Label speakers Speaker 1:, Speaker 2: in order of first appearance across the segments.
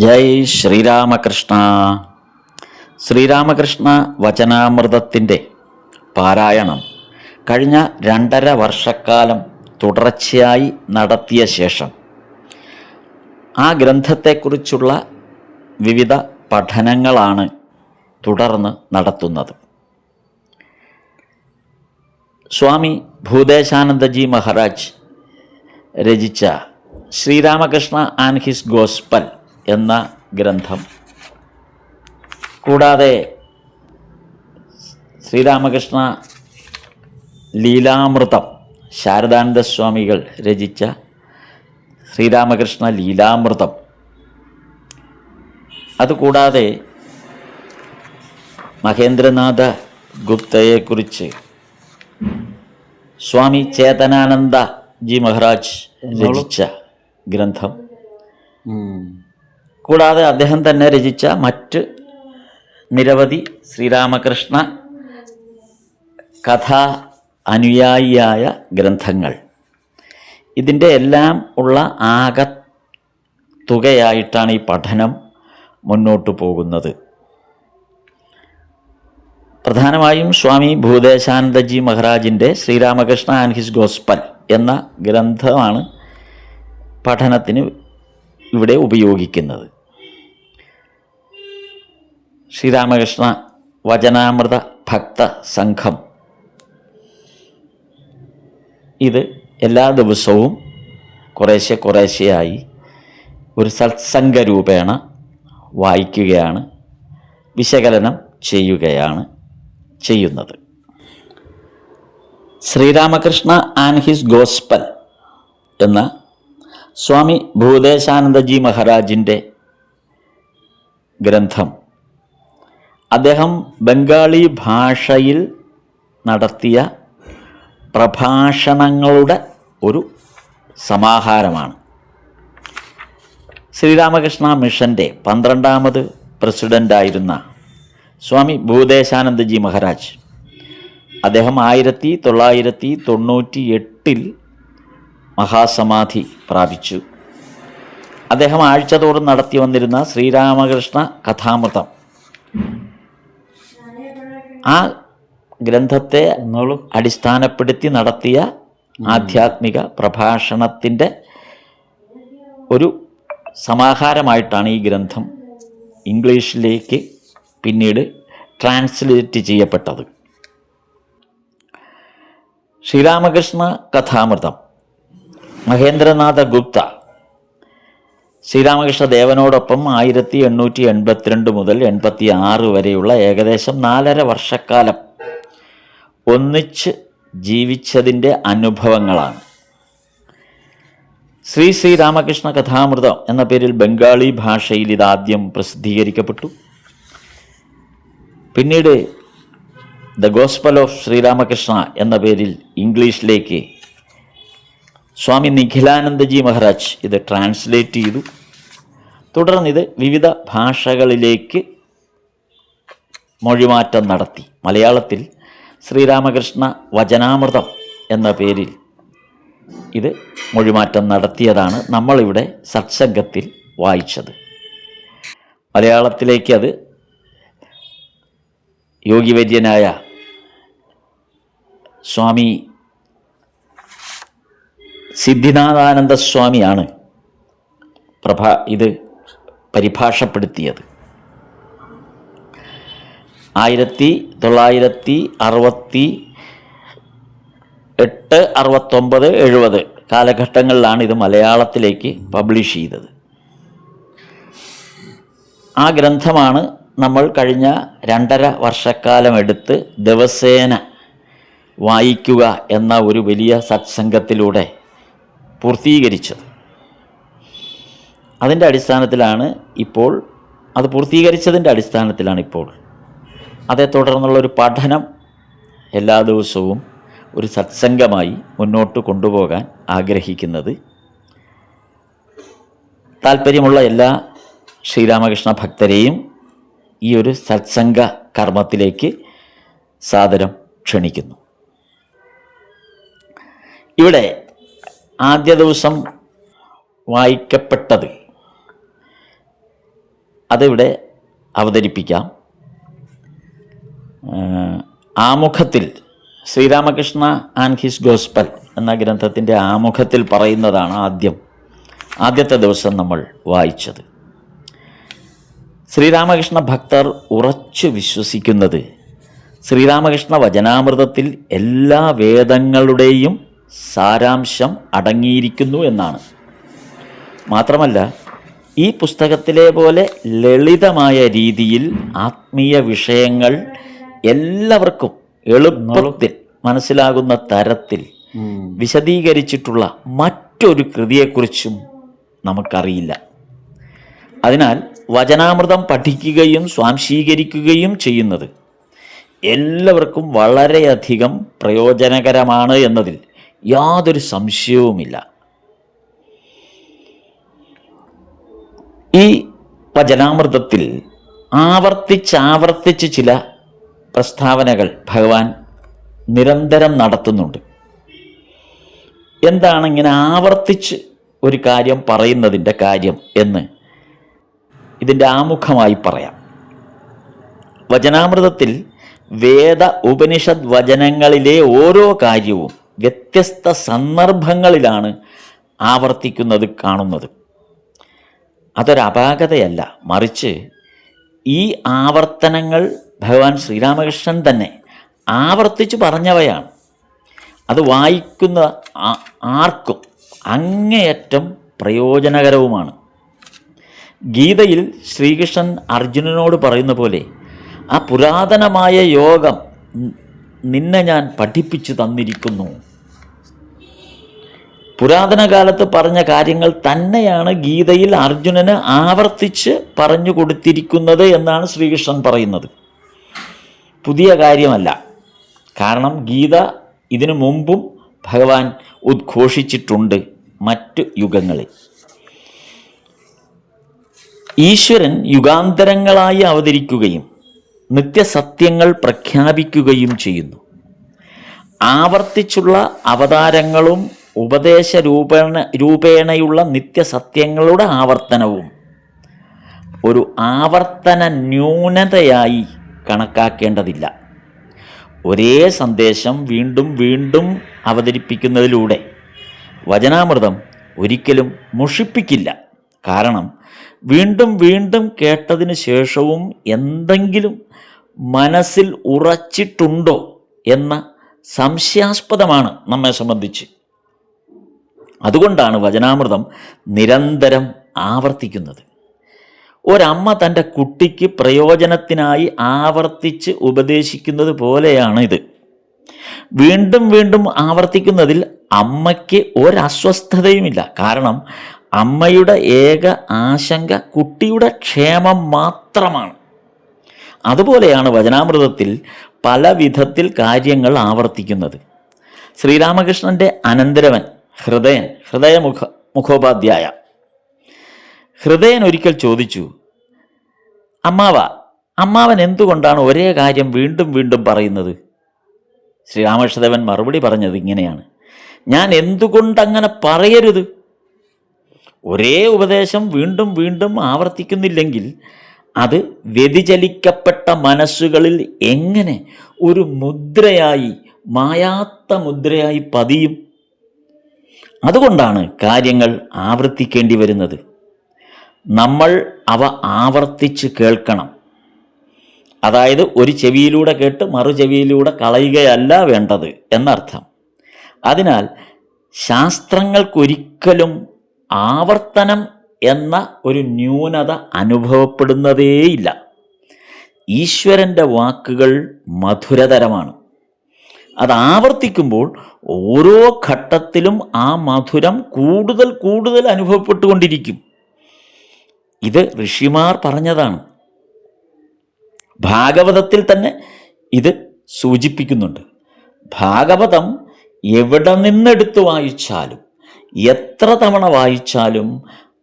Speaker 1: ജയ് ശ്രീരാമകൃഷ്ണ. ശ്രീരാമകൃഷ്ണ വചനാമൃതത്തിൻ്റെ പാരായണം കഴിഞ്ഞ 2.5 വർഷക്കാലം തുടർച്ചയായി നടത്തിയ ശേഷം ആ ഗ്രന്ഥത്തെക്കുറിച്ചുള്ള വിവിധ പഠനങ്ങളാണ് തുടർന്ന് നടത്തുന്നത്. സ്വാമി ഭൂദേശാനന്ദജി മഹാരാജ് രചിച്ച ശ്രീരാമകൃഷ്ണ ആൻഡ് ഹിസ് ഗോസ്പൽ എന്ന ഗ്രന്ഥം, കൂടാതെ ശ്രീരാമകൃഷ്ണ ലീലാമൃതം, ശാരദാനന്ദ സ്വാമികൾ രചിച്ച ശ്രീരാമകൃഷ്ണ ലീലാമൃതം, അതുകൂടാതെ മഹേന്ദ്രനാഥ ഗുപ്തയെക്കുറിച്ച് സ്വാമി ചേതനാനന്ദ ജി മഹാരാജ് രചിച്ച ഗ്രന്ഥം, കൂടാതെ അദ്ദേഹം തന്നെ രചിച്ച മറ്റ് നിരവധി ശ്രീരാമകൃഷ്ണ കഥാ അനുയായിയായ ഗ്രന്ഥങ്ങൾ, ഇതിൻ്റെ എല്ലാം ഉള്ള തുകയായിട്ടാണ് ഈ പഠനം മുന്നോട്ട് പോകുന്നത്. പ്രധാനമായും സ്വാമി ഭൂദേശാനന്ദജി മഹാരാജിൻ്റെ ശ്രീരാമകൃഷ്ണ ആൻഡ് ഹിസ് ഗോസ്പൽ എന്ന ഗ്രന്ഥമാണ് പഠനത്തിന് ഇവിടെ ഉപയോഗിക്കുന്നത്. ശ്രീരാമകൃഷ്ണ വചനാമൃത ഭക്ത സംഘം ഇത് എല്ലാ ദിവസവും കുറേശ്ശെയായി ഒരു സത്സംഗ രൂപേണ വായിക്കുകയാണ്, വിശകലനം ചെയ്യുകയാണ് ചെയ്യുന്നത്. ശ്രീരാമകൃഷ്ണ ആൻഡ് ഹിസ് ഗോസ്പൽ എന്ന സ്വാമി ഭൂദേശാനന്ദജി മഹാരാജിൻ്റെ ഗ്രന്ഥം അദ്ദേഹം ബംഗാളി ഭാഷയിൽ നടത്തിയ പ്രഭാഷണങ്ങളുടെ ഒരു സമാഹാരമാണ്. ശ്രീരാമകൃഷ്ണ മിഷൻ്റെ 12ാമത് പ്രസിഡൻ്റായിരുന്ന സ്വാമി ഭൂദേശാനന്ദജി മഹാരാജ് അദ്ദേഹം 1998 മഹാസമാധി പ്രാപിച്ചു. അദ്ദേഹം ആഴ്ചതോറും നടത്തി വന്നിരുന്ന ശ്രീരാമകൃഷ്ണ കഥാമൃതം, ആ ഗ്രന്ഥത്തെ അടിസ്ഥാനപ്പെടുത്തി നടത്തിയ ആധ്യാത്മിക പ്രഭാഷണത്തിൻ്റെ ഒരു സമാഹാരമായിട്ടാണ് ഈ ഗ്രന്ഥം ഇംഗ്ലീഷിലേക്ക് പിന്നീട് ട്രാൻസ്ലേറ്റ് ചെയ്യപ്പെട്ടത്. ശ്രീരാമകൃഷ്ണ കഥാമൃതം മഹേന്ദ്രനാഥ ഗുപ്ത ശ്രീരാമകൃഷ്ണ ദേവനോടൊപ്പം 1882 മുതൽ 86 വരെയുള്ള ഏകദേശം 4.5 വർഷക്കാലം ഒന്നിച്ച് ജീവിച്ചതിൻ്റെ അനുഭവങ്ങളാണ്. ശ്രീരാമകൃഷ്ണ കഥാമൃതം എന്ന പേരിൽ ബംഗാളി ഭാഷയിൽ ഇതാദ്യം പ്രസിദ്ധീകരിക്കപ്പെട്ടു. പിന്നീട് ദ ഗോസ്പൽ ഓഫ് ശ്രീരാമകൃഷ്ണ എന്ന പേരിൽ ഇംഗ്ലീഷിലേക്ക് സ്വാമി നിഖിലാനന്ദജി മഹാരാജ് ഇത് ട്രാൻസ്ലേറ്റ് ചെയ്തു. തുടർന്ന് ഇത് വിവിധ ഭാഷകളിലേക്ക് മൊഴിമാറ്റം നടത്തി. മലയാളത്തിൽ ശ്രീരാമകൃഷ്ണ വചനാമൃതം എന്ന പേരിൽ ഇത് മൊഴിമാറ്റം നടത്തിയതാണ് നമ്മളിവിടെ സത്സംഗത്തിൽ വായിച്ചത്. മലയാളത്തിലേക്ക് അത് യോഗിവര്യനായ സ്വാമി സിദ്ധിനാഥാനന്ദ സ്വാമിയാണ് ഇത് പരിഭാഷപ്പെടുത്തിയത്. 1968, 69, 70 കാലഘട്ടങ്ങളിലാണ് ഇത് മലയാളത്തിലേക്ക് പബ്ലിഷ് ചെയ്തത്. ആ ഗ്രന്ഥമാണ് നമ്മൾ കഴിഞ്ഞ 2.5 വർഷക്കാലം എടുത്ത് ദിവസേന വായിക്കുക എന്ന ഒരു വലിയ സത്സംഗത്തിലൂടെ പൂർത്തീകരിച്ചത്. അതിൻ്റെ അടിസ്ഥാനത്തിലാണ് ഇപ്പോൾ പൂർത്തീകരിച്ചതിൻ്റെ അടിസ്ഥാനത്തിലാണ് ഇപ്പോൾ അതേ തുടർന്നുള്ളൊരു പഠനം എല്ലാ ദിവസവും ഒരു സത്സംഗമായി മുന്നോട്ട് കൊണ്ടുപോകാൻ ആഗ്രഹിക്കുന്നത്. താല്പര്യമുള്ള എല്ലാ ശ്രീരാമകൃഷ്ണ ഭക്തരെയും ഈ ഒരു സത്സംഗ കർമ്മത്തിലേക്ക് സാദരം ക്ഷണിക്കുന്നു. ഇവിടെ ആദ്യ ദിവസം വായിക്കപ്പെട്ടത് അതിവിടെ അവതരിപ്പിക്കാം. ആമുഖത്തിൽ ശ്രീരാമകൃഷ്ണ ആൻഡ് ഹിസ് ഗോസ്പൽ എന്ന ഗ്രന്ഥത്തിൻ്റെ ആമുഖത്തിൽ പറയുന്നതാണ് ആദ്യത്തെ ദിവസം നമ്മൾ വായിച്ചത്. ശ്രീരാമകൃഷ്ണ ഭക്തർ ഉറച്ചു വിശ്വസിക്കുന്നത് ശ്രീരാമകൃഷ്ണ വചനാമൃതത്തിൽ എല്ലാ വേദങ്ങളുടെയും സാരാംശം അടങ്ങിയിരിക്കുന്നു എന്നാണ്. മാത്രമല്ല, ഈ പുസ്തകത്തിലെ പോലെ ലളിതമായ രീതിയിൽ ആത്മീയ വിഷയങ്ങൾ എല്ലാവർക്കും എളുപ്പത്തിൽ മനസ്സിലാകുന്ന തരത്തിൽ വിശദീകരിച്ചിട്ടുള്ള മറ്റൊരു കൃതിയെക്കുറിച്ചും നമുക്കറിയില്ല. അതിനാൽ വചനാമൃതം പഠിക്കുകയും സ്വാംശീകരിക്കുകയും ചെയ്യുന്നത് എല്ലാവർക്കും വളരെയധികം പ്രയോജനകരമാണ് എന്നതിൽ യാതൊരു സംശയവുമില്ല. ഈ വചനാമൃതത്തിൽ ആവർത്തിച്ച് ചില പ്രസ്താവനകൾ ഭഗവാൻ നിരന്തരം നടത്തുന്നുണ്ട്. എന്താണ് ഇങ്ങനെ ആവർത്തിച്ച് ഒരു കാര്യം പറയുന്നതിൻ്റെ കാര്യം എന്ന് ഇതിൻ്റെ ആമുഖമായി പറയാം. വചനാമൃതത്തിൽ വേദ ഉപനിഷദ് വചനങ്ങളിലെ ഓരോ കാര്യവും വ്യത്യസ്ത സന്ദർഭങ്ങളിലാണ് ആവർത്തിക്കുന്നത് കാണുന്നത്. അതൊരപാകതയല്ല, മറിച്ച് ഈ ആവർത്തനങ്ങൾ ഭഗവാൻ ശ്രീരാമകൃഷ്ണൻ തന്നെ ആവർത്തിച്ച് പറഞ്ഞവയാണ്. അത് വായിക്കുന്ന ആർക്കും അങ്ങേയറ്റം പ്രയോജനകരവുമാണ്. ഗീതയിൽ ശ്രീകൃഷ്ണൻ അർജുനനോട് പറയുന്ന പോലെ, ആ പുരാതനമായ യോഗം നിന്നെ ഞാൻ പഠിപ്പിച്ചു തന്നിരിക്കുന്നു. പുരാതന കാലത്ത് പറഞ്ഞ കാര്യങ്ങൾ തന്നെയാണ് ഗീതയിൽ അർജുനന് ആവർത്തിച്ച് പറഞ്ഞു കൊടുത്തിരിക്കുന്നത് എന്നാണ് ശ്രീകൃഷ്ണൻ പറയുന്നത്. പുതിയ കാര്യമല്ല. കാരണം ഗീത ഇതിനു മുമ്പും ഭഗവാൻ ഉദ്ഘോഷിച്ചിട്ടുണ്ട് മറ്റു യുഗങ്ങളിൽ. ഈശ്വരൻ യുഗാന്തരങ്ങളായി അവതരിക്കുകയും നിത്യസത്യങ്ങൾ പ്രഖ്യാപിക്കുകയും ചെയ്യുന്നു. ആവർത്തിച്ചുള്ള അവതാരങ്ങളും ഉപദേശ രൂപേണയുള്ള നിത്യസത്യങ്ങളുടെ ആവർത്തനവും ഒരു ആവർത്തന ന്യൂനതയായി കണക്കാക്കേണ്ടതില്ല. ഒരേ സന്ദേശം വീണ്ടും വീണ്ടും അവതരിപ്പിക്കുന്നതിലൂടെ വചനാമൃതം ഒരിക്കലും മുഷിപ്പിക്കില്ല. കാരണം വീണ്ടും വീണ്ടും കേട്ടതിന് ശേഷവും എന്തെങ്കിലും മനസ്സിൽ ഉറച്ചിട്ടുണ്ടോ എന്ന സംശയാസ്പദമാണ് നമ്മെ സംബന്ധിച്ച്. അതുകൊണ്ടാണ് വചനാമൃതം നിരന്തരം ആവർത്തിക്കുന്നത്. ഒരമ്മ തൻ്റെ കുട്ടിക്ക് പ്രയോജനത്തിനായി ആവർത്തിച്ച് ഉപദേശിക്കുന്നത് പോലെയാണ് ഇത്. വീണ്ടും വീണ്ടും ആവർത്തിക്കുന്നതിൽ അമ്മയ്ക്ക് ഒരസ്വസ്ഥതയുമില്ല. കാരണം അമ്മയുടെ ഏക ആശങ്ക കുട്ടിയുടെ ക്ഷേമം മാത്രമാണ്. അതുപോലെയാണ് വചനാമൃതത്തിൽ പല വിധത്തിൽ കാര്യങ്ങൾ ആവർത്തിക്കുന്നത്. ശ്രീരാമകൃഷ്ണൻ്റെ അനന്തരവൻ മുഖോപാധ്യായ ഹൃദയൻ ഒരിക്കൽ ചോദിച്ചു, അമ്മാവൻ എന്തുകൊണ്ടാണ് ഒരേ കാര്യം വീണ്ടും വീണ്ടും പറയുന്നത്? ശ്രീരാമകൃഷ്ണദേവൻ മറുപടി പറഞ്ഞത് ഇങ്ങനെയാണ്: ഞാൻ എന്തുകൊണ്ടങ്ങനെ പറയരുത്? ഒരേ ഉപദേശം വീണ്ടും വീണ്ടും ആവർത്തിക്കുന്നില്ലെങ്കിൽ അത് വ്യതിചലിക്കപ്പെട്ട മനസ്സുകളിൽ എങ്ങനെ ഒരു മുദ്രയായി, മായാത്ത മുദ്രയായി പതിയും? അതുകൊണ്ടാണ് കാര്യങ്ങൾ ആവർത്തിക്കേണ്ടി വരുന്നത്. നമ്മൾ അവ ആവർത്തിച്ച് കേൾക്കണം. അതായത് ഒരു ചെവിയിലൂടെ കേട്ട് മറു ചെവിയിലൂടെ കളയുകയല്ല വേണ്ടത് എന്നർത്ഥം. അതിനാൽ ശാസ്ത്രങ്ങൾക്കൊരിക്കലും ആവർത്തനം എന്ന ഒരു ന്യൂനത അനുഭവപ്പെടുന്നതേയില്ല. ഈശ്വരൻ്റെ വാക്കുകൾ മധുരതരമാണ്. അത് ആവർത്തിക്കുമ്പോൾ ഓരോ ഘട്ടത്തിലും ആ മധുരം കൂടുതൽ കൂടുതൽ അനുഭവപ്പെട്ടുകൊണ്ടിരിക്കും. ഇത് ഋഷിമാർ പറഞ്ഞതാണ്. ഭാഗവതത്തിൽ തന്നെ ഇത് സൂചിപ്പിക്കുന്നുണ്ട്. ഭാഗവതം എവിടെ നിന്നെടുത്ത് വായിച്ചാലും എത്ര തവണ വായിച്ചാലും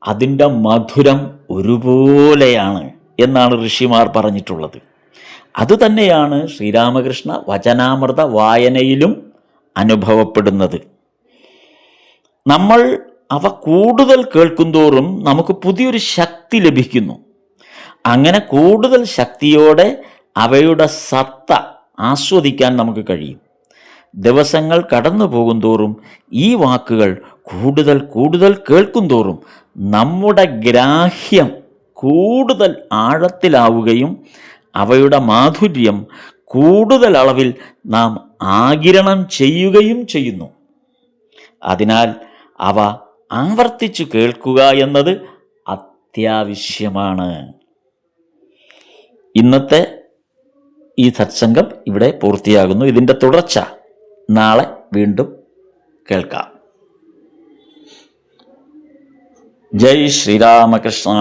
Speaker 1: അതിൻ്റെ മധുരം ഒരുപോലെയാണ് എന്നാണ് ഋഷിമാർ പറഞ്ഞിട്ടുള്ളത്. അതുതന്നെയാണ് ശ്രീരാമകൃഷ്ണ വചനാമൃത വായനയിലും അനുഭവപ്പെടുന്നത്. നമ്മൾ അവ കൂടുതൽ കേൾക്കുന്തോറും നമുക്ക് പുതിയൊരു ശക്തി ലഭിക്കുന്നു. അങ്ങനെ കൂടുതൽ ശക്തിയോടെ അവയുടെ സത്ത ആസ്വദിക്കാൻ നമുക്ക് കഴിയും. ദിവസങ്ങൾ കടന്നു പോകും തോറും ഈ വാക്കുകൾ കൂടുതൽ കൂടുതൽ കേൾക്കും തോറും നമ്മുടെ ഗ്രാഹ്യം കൂടുതൽ ആഴത്തിലാവുകയും അവയുടെ മാധുര്യം കൂടുതൽ അളവിൽ നാം ആഗിരണം ചെയ്യുകയും ചെയ്യുന്നു. അതിനാൽ അവ ആവർത്തിച്ചു കേൾക്കുക എന്നത് അത്യാവശ്യമാണ്. ഇന്നത്തെ ഈ സത്സംഗം ഇവിടെ പൂർത്തിയാകുന്നു. ഇതിൻ്റെ തുടർച്ച നാളെ വീണ്ടും കേൾക്കാം. ജയ് ശ്രീരാമകൃഷ്ണ.